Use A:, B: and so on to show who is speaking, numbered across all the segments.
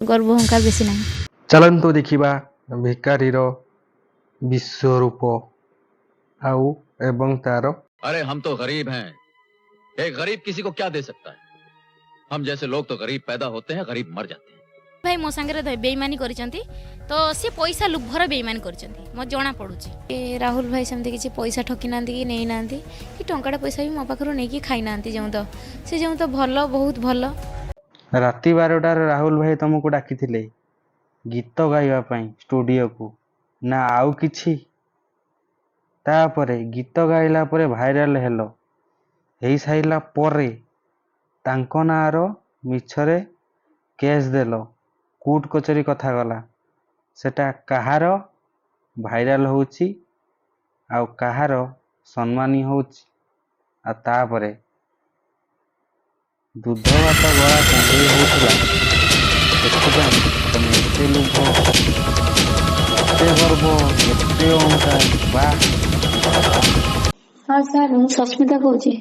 A: गर्व अहंकार बेसी ना।
B: चलन्तु देखिबा भिकारीर विश्वरूप आउ एवं तार।
C: अरे हम तो गरीब हैं, एक गरीब किसी को क्या दे सकता है? हम जैसे लोग तो गरीब पैदा होते हैं, गरीब मर जाते हैं।
A: भाई मो संगे बेईमानी करिसंती तो सी पैसा लुभर बेईमानी करिसंती मो जना पड़ुची। राहुल भाई सेमती किसी पैसा ठकी नांती कि नहीं नांती कि टंकाटा पैसा भी मो पाखरो नहीं कि खाई नांती जो तो से जो तो भलो बहुत भलो।
B: राति 12टार राहुल भाई तुमको डाकिथिले गीत गाइबा पई स्टूडियो को ना आउ किछि? तापरे गीत गाइला परे भाइराल हेलो हेई साइला परे तांको नार मिछरे केस देलो कोर्ट कचेरी कथा गला सेटा कहार भाइराल होउची आउ कहार सम्मानी होउची आ तापरे दूध भात गला कुंडई होउतला ସେଥିପାଇଁ ତମେ ଏତେ ଲୋଭ ଏତେ ଗର୍ବ ଏତେ ଅହଙ୍କାର ବା।
D: हाँ सर मु सस्मिता कहूची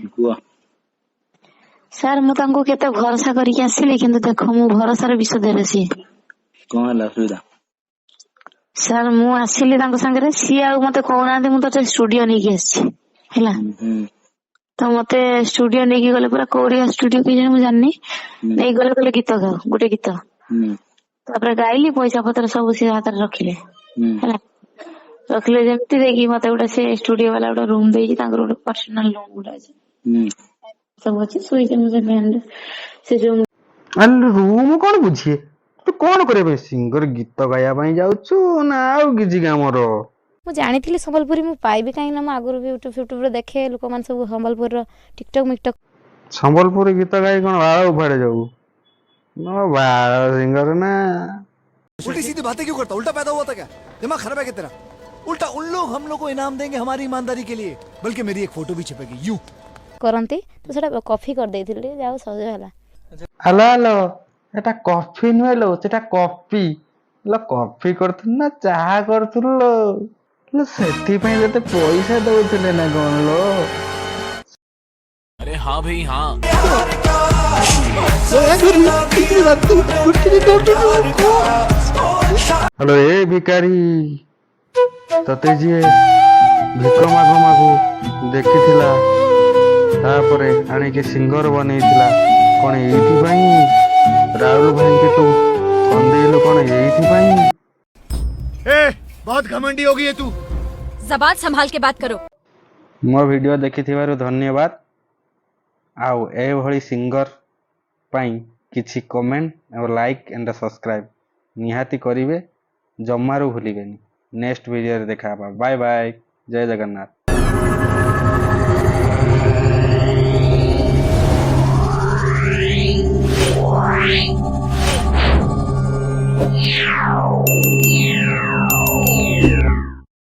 D: सर मु तांको केते भरोसा करिक आसिली किंतु देखो मु भरोसार विष देले सी
E: कौन है असुविधा?
D: सर मु आसिली तांको संगे सी आ मते कहउनांते मु तो स्टूडियो नहीं के आसी हैला तो मते स्टूडियो नहीं की गले पूरा कोरिया स्टूडियो के जने मु जाननी नहीं गले गले गीत गाओ गोटे गीत तापर गाइली पैसा पत्र सब से हाथ रखिले हैला रखले जेमती देखी मते गोटे से स्टूडियो वाला गोटे रूम देई तांकर गोटे पर्सनल रूम गोटे अछि सब अछि सोई के मुझे बैंड से जो
B: अल रूम कौन बुझिए तू कौन करे सिंगर गीत गाया पई जाउछु ना आउ किछि कामर?
A: मु जानी संबलपुरी मु पाइबी कहीं ना आगुरी भी यूट्यूब रे देखे लोक मान सब संबलपुर टिकटॉक मिकटॉक
B: संबलपुरी गीत गाई कौन बाल उफाड़े जाऊ नो बाल सिंगर ना।
F: उल्टी सीधी बातें क्यों करता? उल्टा पैदा हुआ था क्या? दिमाग खराब है क्या तेरा? उल्टा उन लोग हम लोग को इनाम देंगे हमारी ईमानदारी के लिए, बल्कि मेरी एक फोटो भी छपेगी यूं
A: करंती तो सेटा कॉफी कर देथिली जाओ सज होला।
B: हेलो हेलो एटा कॉफी नुहेलो सेटा कॉफी लो कॉफी करथुन ना चाहा करथुन लो सेठी पई जते पैसा दउथिले ना कोन लो?
F: अरे हाँ भाई हाँ
B: हेलो ए भिकारी तते जी भिक मागो मागो देखिथिला तापरे आने के सिंगर बनैथिला कोन एठी पई राहुल भाई के तू संदेलो कोन एठी पई?
F: ए बहुत घमंडी हो गई है तू,
G: ज़बान संभाल के बात करो।
B: मो वीडियो देखिथिबारु धन्यवाद। आउ ए भली सिंगर पई किछि कमेंट और लाइक एंड सब्सक्राइब निहाती करिवे जम्मारू भूलिबेनी। नेक्स्ट वीडियो रे देखा बाय बाय जय जगन्नाथ।
H: Yeah.